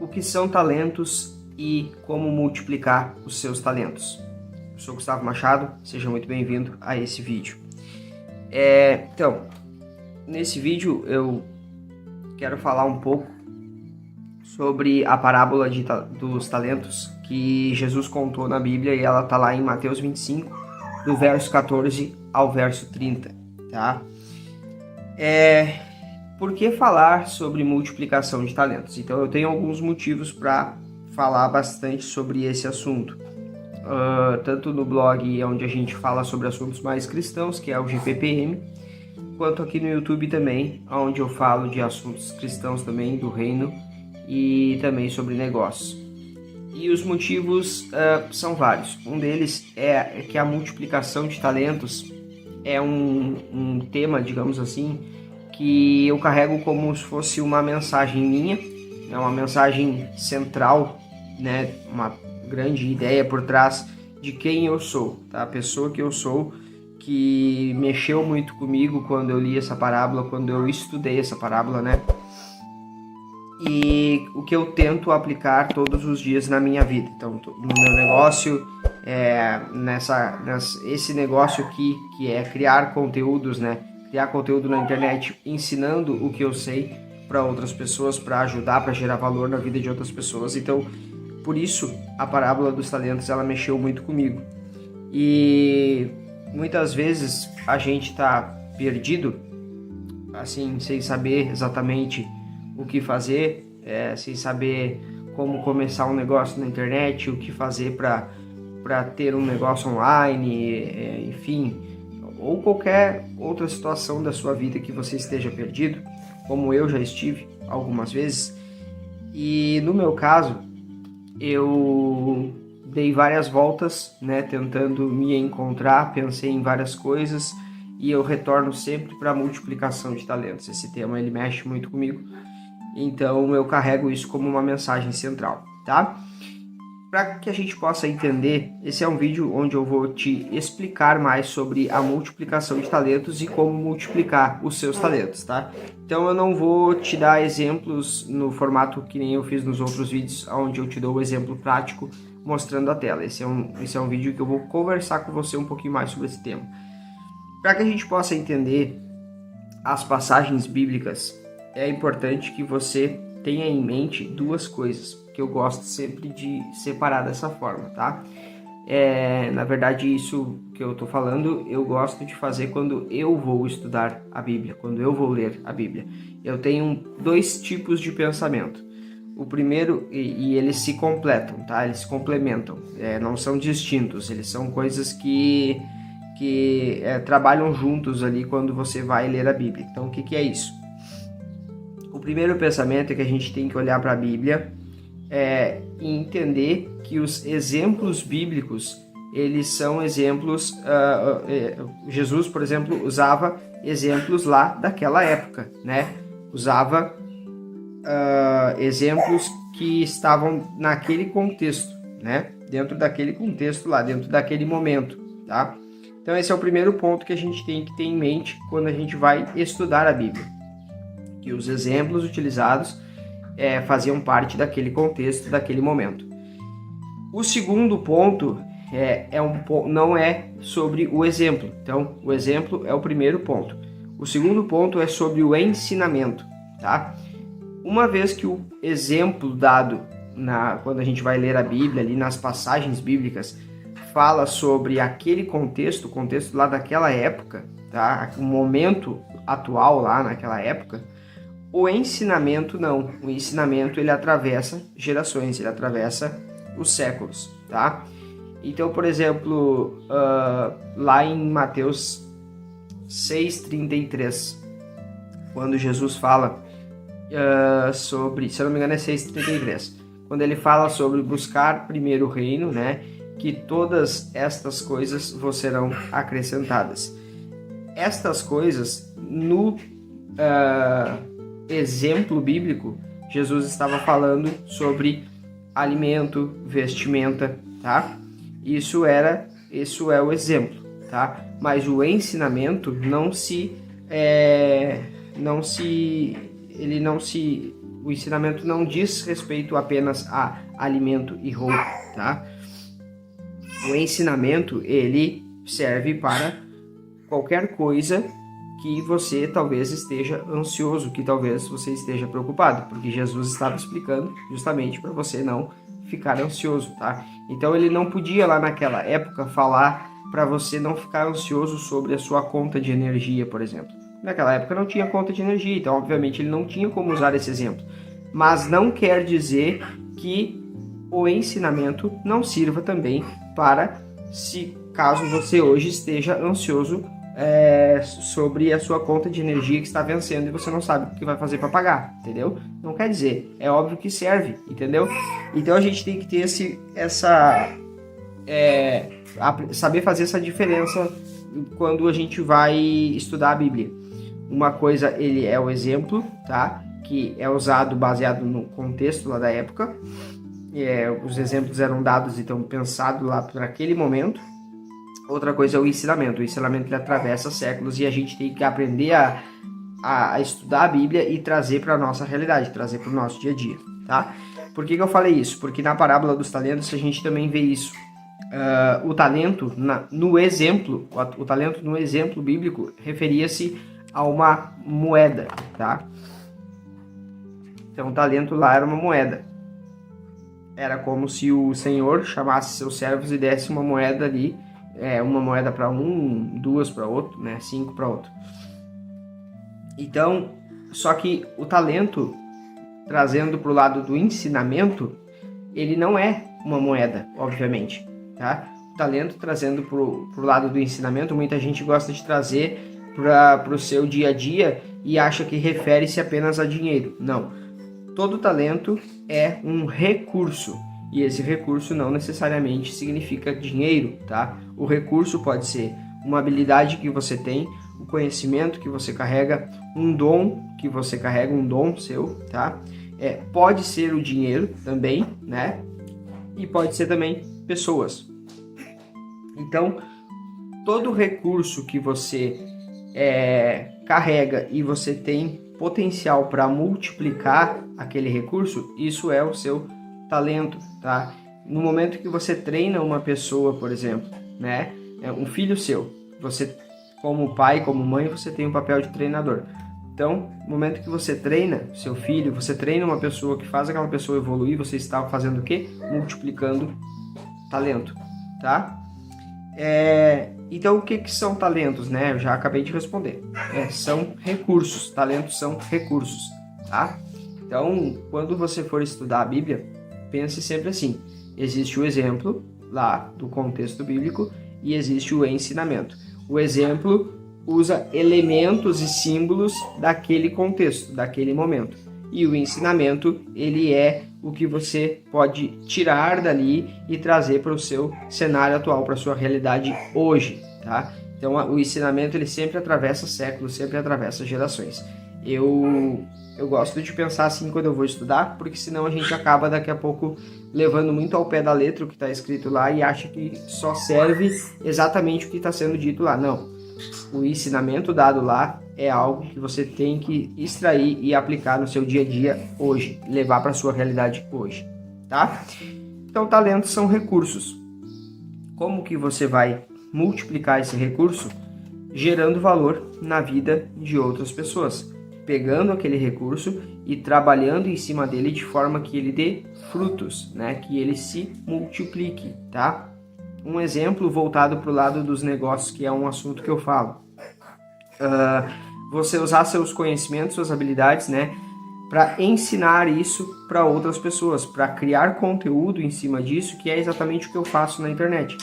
O que são talentos e como multiplicar os seus talentos? Eu sou Gustavo Machado, seja muito bem-vindo a esse vídeo. Então, nesse vídeo eu quero falar um pouco sobre a parábola dos talentos que Jesus contou na Bíblia, e ela está lá em Mateus 25, do verso 14 ao verso 30, tá? Por que falar sobre multiplicação de talentos? Então eu tenho alguns motivos para falar bastante sobre esse assunto. Tanto no blog, onde a gente fala sobre assuntos mais cristãos, que é o GPPM, quanto aqui no YouTube também, onde eu falo de assuntos cristãos também, do reino, e também sobre negócios. E os motivos são vários. Um deles é que a multiplicação de talentos é um tema, digamos assim, que eu carrego como se fosse uma mensagem minha, é uma mensagem central, né? Uma grande ideia por trás de quem eu sou, tá? A pessoa que eu sou, que mexeu muito comigo quando eu li essa parábola, quando eu estudei essa parábola, né? E o que eu tento aplicar todos os dias na minha vida. Então, no meu negócio, esse negócio aqui, que é criar conteúdos, né? Criar conteúdo na internet, ensinando o que eu sei para outras pessoas, para ajudar, para gerar valor na vida de outras pessoas. Então, por isso, a parábola dos talentos, ela mexeu muito comigo. E muitas vezes a gente está perdido, assim, sem saber exatamente o que fazer, sem saber como começar um negócio na internet, o que fazer para ter um negócio online, enfim, ou qualquer outra situação da sua vida que você esteja perdido, como eu já estive algumas vezes. E no meu caso, eu dei várias voltas, né, tentando me encontrar, pensei em várias coisas, e eu retorno sempre para a multiplicação de talentos. Esse tema, ele mexe muito comigo, então eu carrego isso como uma mensagem central, tá? Para que a gente possa entender, esse é um vídeo onde eu vou te explicar mais sobre a multiplicação de talentos e como multiplicar os seus talentos, tá? Então eu não vou te dar exemplos no formato que nem eu fiz nos outros vídeos, onde eu te dou o exemplo prático mostrando a tela. Esse é um vídeo que eu vou conversar com você um pouquinho mais sobre esse tema. Para que a gente possa entender as passagens bíblicas, é importante que você tenha em mente duas coisas que eu gosto sempre de separar dessa forma, tá? Na verdade, isso que eu tô falando, eu gosto de fazer quando eu vou estudar a Bíblia, quando eu vou ler a Bíblia. Eu tenho dois tipos de pensamento. O primeiro, e eles se completam, tá? Eles se complementam, não são distintos, eles são coisas que trabalham juntos ali quando você vai ler a Bíblia. Então, o que é isso? O primeiro pensamento é que a gente tem que olhar para a Bíblia e entender que os exemplos bíblicos, eles são exemplos... Jesus, por exemplo, usava exemplos lá daquela época, né? Usava exemplos que estavam naquele contexto, né? Dentro daquele contexto lá, dentro daquele momento, tá? Então esse é o primeiro ponto que a gente tem que ter em mente quando a gente vai estudar a Bíblia, que os exemplos utilizados faziam parte daquele contexto, daquele momento. O segundo ponto não é sobre o exemplo. Então, o exemplo é o primeiro ponto. O segundo ponto é sobre o ensinamento, tá? Uma vez que o exemplo dado quando a gente vai ler a Bíblia, ali nas passagens bíblicas, fala sobre aquele contexto, o contexto lá daquela época, tá? O momento atual lá naquela época, o ensinamento não. O ensinamento, ele atravessa gerações, ele atravessa os séculos, tá? Então, por exemplo, lá em Mateus 6,33, quando Jesus fala sobre, se eu não me engano é 6,33, quando ele fala sobre buscar primeiro o reino, né? Que todas estas coisas vos serão acrescentadas. Estas coisas, no exemplo bíblico, Jesus estava falando sobre alimento, vestimenta, tá? Isso é o exemplo, tá? Mas o ensinamento ele não se o ensinamento não diz respeito apenas a alimento e roupa, tá? O ensinamento, ele serve para qualquer coisa que você talvez esteja ansioso, que talvez você esteja preocupado, porque Jesus estava explicando justamente para você não ficar ansioso, tá? Então ele não podia lá naquela época falar para você não ficar ansioso sobre a sua conta de energia, por exemplo. Naquela época não tinha conta de energia, então obviamente ele não tinha como usar esse exemplo. Mas não quer dizer que o ensinamento não sirva também para, se caso você hoje esteja ansioso sobre a sua conta de energia que está vencendo e você não sabe o que vai fazer para pagar, entendeu? Não quer dizer, é óbvio que serve, entendeu? Então a gente tem que ter saber fazer essa diferença quando a gente vai estudar a Bíblia. Uma coisa, ele é o exemplo, tá? Que é usado baseado no contexto lá da época. Os exemplos eram dados e estão pensados lá para aquele momento. Outra coisa é o ensinamento. O ensinamento ele atravessa séculos e a gente tem que aprender a estudar a Bíblia e trazer para a nossa realidade, trazer para o nosso dia a dia, tá? Por que eu falei isso? Porque na parábola dos talentos a gente também vê isso. O talento no exemplo bíblico referia-se a uma moeda, tá? Então o talento lá era uma moeda. Era como se o Senhor chamasse seus servos e desse uma moeda ali, uma moeda para um, 2 para outro, né? 5 para outro. Então, só que o talento, trazendo para o lado do ensinamento, ele não é uma moeda, obviamente, tá? O talento, trazendo para o lado do ensinamento, muita gente gosta de trazer para o seu dia a dia e acha que refere-se apenas a dinheiro. Não. Todo talento é um recurso. E esse recurso não necessariamente significa dinheiro, tá? O recurso pode ser uma habilidade que você tem, o conhecimento que você carrega, um dom que você carrega, um dom seu, tá? Pode ser o dinheiro também, né? E pode ser também pessoas. Então, todo recurso que você carrega e você tem potencial para multiplicar aquele recurso, isso é o seu talento, tá? No momento que você treina uma pessoa, por exemplo, né? Um filho seu, você como pai, como mãe, você tem um papel de treinador. Então, no momento que você treina seu filho, você treina uma pessoa que faz aquela pessoa evoluir, você está fazendo o quê? Multiplicando talento, tá? Então, o que são talentos, né? Eu já acabei de responder. São recursos, talentos são recursos, tá? Então, quando você for estudar a Bíblia, pense sempre assim: existe o exemplo lá do contexto bíblico e existe o ensinamento. O exemplo usa elementos e símbolos daquele contexto, daquele momento. E o ensinamento, ele é o que você pode tirar dali e trazer para o seu cenário atual, para a sua realidade hoje, tá? Então, o ensinamento, ele sempre atravessa séculos, sempre atravessa gerações. Eu gosto de pensar assim quando eu vou estudar, porque senão a gente acaba daqui a pouco levando muito ao pé da letra o que está escrito lá e acha que só serve exatamente o que está sendo dito lá. Não. O ensinamento dado lá é algo que você tem que extrair e aplicar no seu dia a dia hoje, levar para a sua realidade hoje, tá? Então, talentos são recursos. Como que você vai multiplicar esse recurso? Gerando valor na vida de outras pessoas, pegando aquele recurso e trabalhando em cima dele de forma que ele dê frutos, né? Que ele se multiplique, tá? Um exemplo voltado para o lado dos negócios, que é um assunto que eu falo. Você usar seus conhecimentos, suas habilidades, né, para ensinar isso para outras pessoas, para criar conteúdo em cima disso, que é exatamente o que eu faço na internet.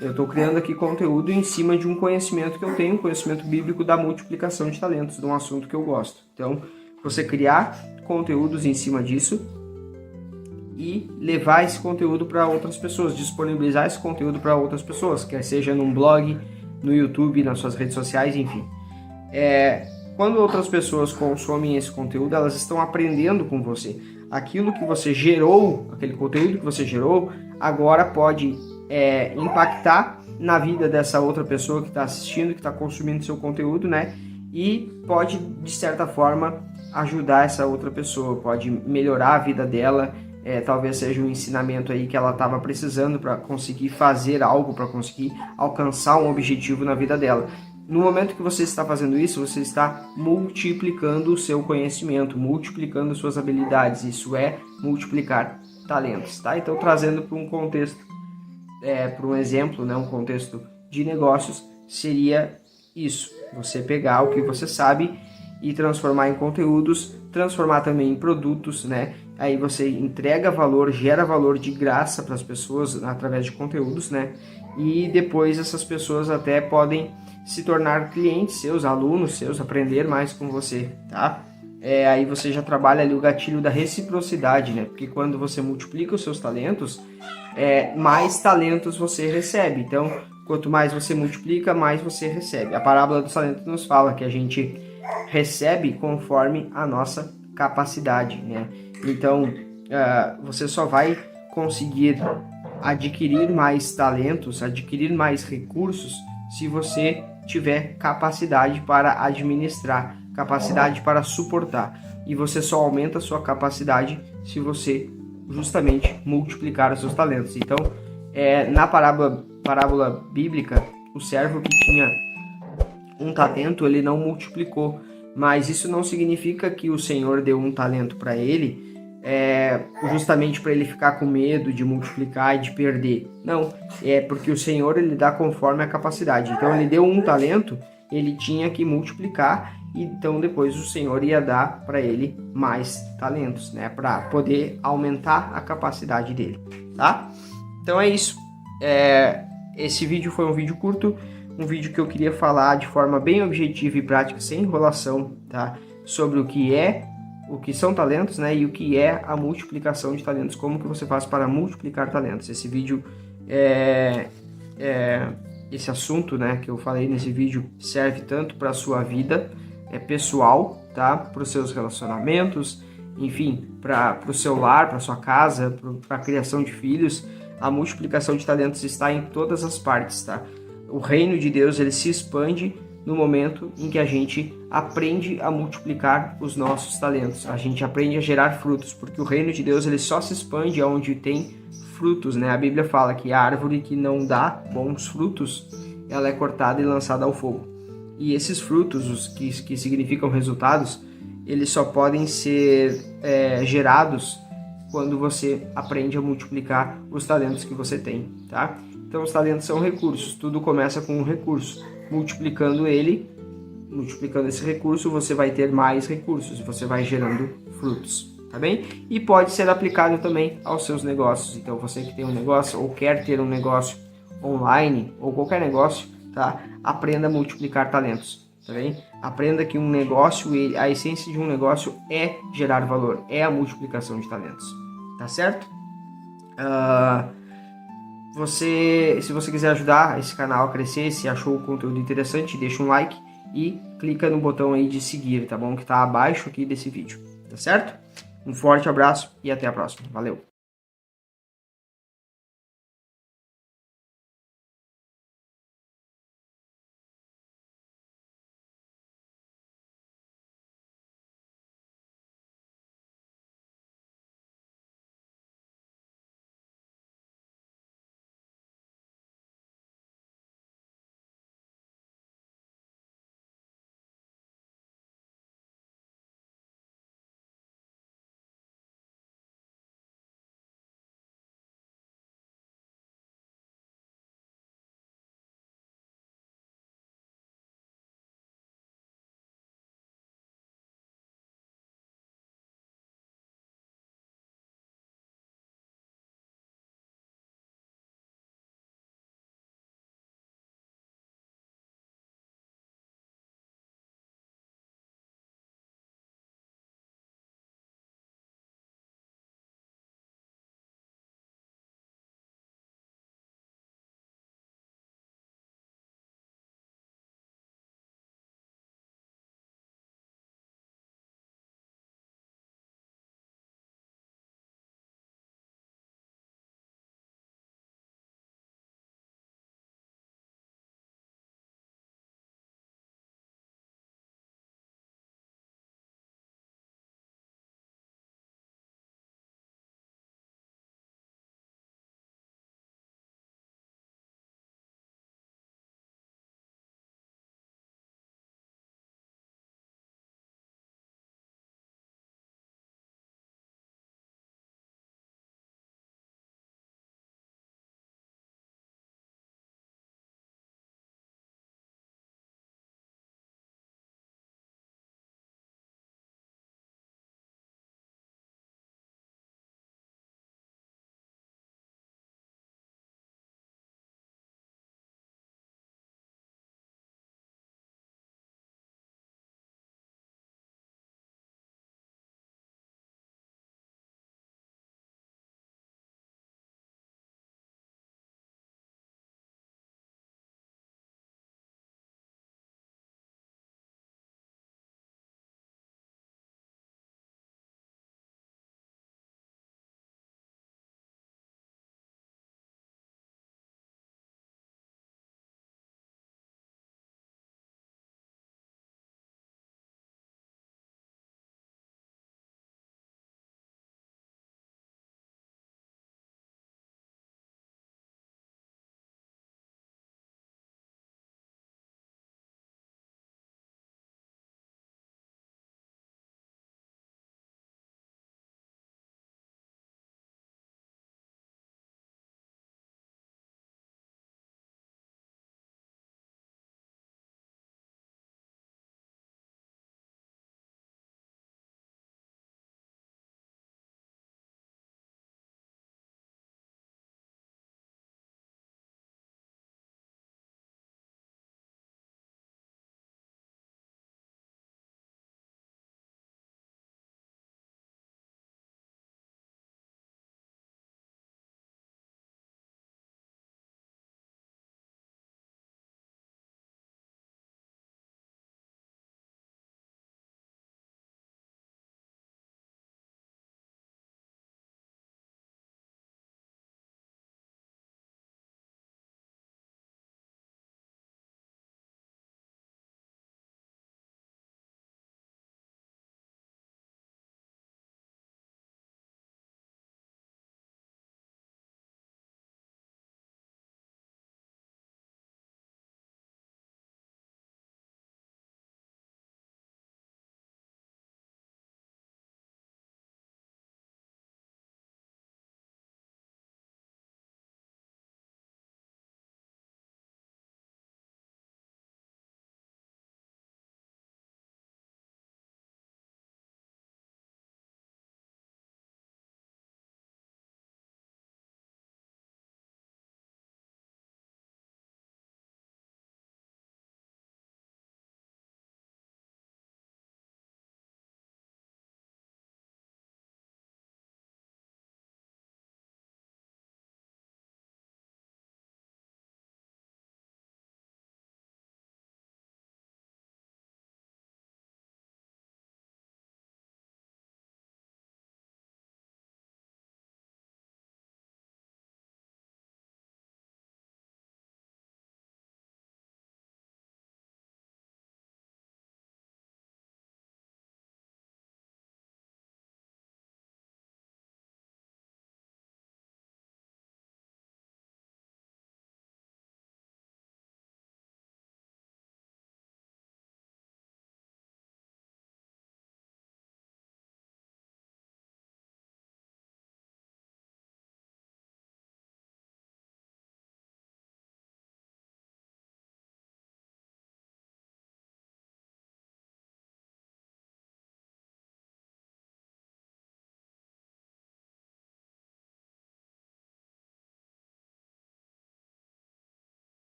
Eu estou criando aqui conteúdo em cima de um conhecimento que eu tenho, um conhecimento bíblico da multiplicação de talentos, de um assunto que eu gosto. Então, você criar conteúdos em cima disso e levar esse conteúdo para outras pessoas, disponibilizar esse conteúdo para outras pessoas, quer seja num blog, no YouTube, nas suas redes sociais, enfim. Quando outras pessoas consomem esse conteúdo, elas estão aprendendo com você. Aquilo que você gerou, aquele conteúdo que você gerou, agora pode impactar na vida dessa outra pessoa que está assistindo, que está consumindo seu conteúdo, né? E pode, de certa forma, ajudar essa outra pessoa, pode melhorar a vida dela, talvez seja um ensinamento aí que ela estava precisando para conseguir fazer algo, para conseguir alcançar um objetivo na vida dela. No momento que você está fazendo isso, você está multiplicando o seu conhecimento, multiplicando suas habilidades. Isso é multiplicar talentos, tá? Então, trazendo para um contexto, para um exemplo, né, um contexto de negócios, seria isso. Você pegar o que você sabe e transformar em conteúdos, transformar também em produtos, né? Aí você entrega valor, gera valor de graça para as pessoas através de conteúdos, né? E depois essas pessoas até podem se tornar clientes seus, alunos seus, aprender mais com você, tá? Aí você já trabalha ali o gatilho da reciprocidade, né? Porque quando você multiplica os seus talentos, mais talentos você recebe. Então, quanto mais você multiplica, mais você recebe. A parábola dos talentos nos fala que a gente recebe conforme a nossa capacidade, né? Então, você só vai conseguir adquirir mais talentos, adquirir mais recursos, se você tiver capacidade para administrar, capacidade para suportar. E você só aumenta a sua capacidade se você justamente multiplicar os seus talentos. Então, na parábola bíblica, o servo que tinha um talento, ele não multiplicou. Mas isso não significa que o Senhor deu um talento para ele, justamente para ele ficar com medo de multiplicar e de perder. Não, é porque o Senhor ele dá conforme a capacidade. Então ele deu um talento, ele tinha que multiplicar, então depois o Senhor ia dar para ele mais talentos, né, para poder aumentar a capacidade dele, tá? Então é isso. Esse vídeo foi um vídeo curto, um vídeo que eu queria falar de forma bem objetiva e prática, sem enrolação, tá? Sobre o que são talentos, né? E o que é a multiplicação de talentos, como que você faz para multiplicar talentos. Esse vídeo, esse assunto, né, que eu falei nesse vídeo serve tanto para a sua vida pessoal, tá? Para os seus relacionamentos, enfim, para o seu lar, para sua casa, para a criação de filhos. A multiplicação de talentos está em todas as partes, tá? O reino de Deus ele se expande no momento em que a gente aprende a multiplicar os nossos talentos. A gente aprende a gerar frutos, porque o reino de Deus ele só se expande onde tem frutos, né? A Bíblia fala que a árvore que não dá bons frutos, ela é cortada e lançada ao fogo. E esses frutos, os que significam resultados, eles só podem ser gerados quando você aprende a multiplicar os talentos que você tem, tá? Então, os talentos são recursos, tudo começa com um recurso. Multiplicando esse recurso, você vai ter mais recursos, você vai gerando frutos, tá bem? E pode ser aplicado também aos seus negócios. Então, você que tem um negócio ou quer ter um negócio online ou qualquer negócio, tá? Aprenda a multiplicar talentos, tá bem? Aprenda que um negócio, a essência de um negócio é gerar valor, é a multiplicação de talentos, tá certo? Se você quiser ajudar esse canal a crescer, se achou o conteúdo interessante, deixa um like e clica no botão aí de seguir, tá bom? Que tá abaixo aqui desse vídeo, tá certo? Um forte abraço e até a próxima. Valeu!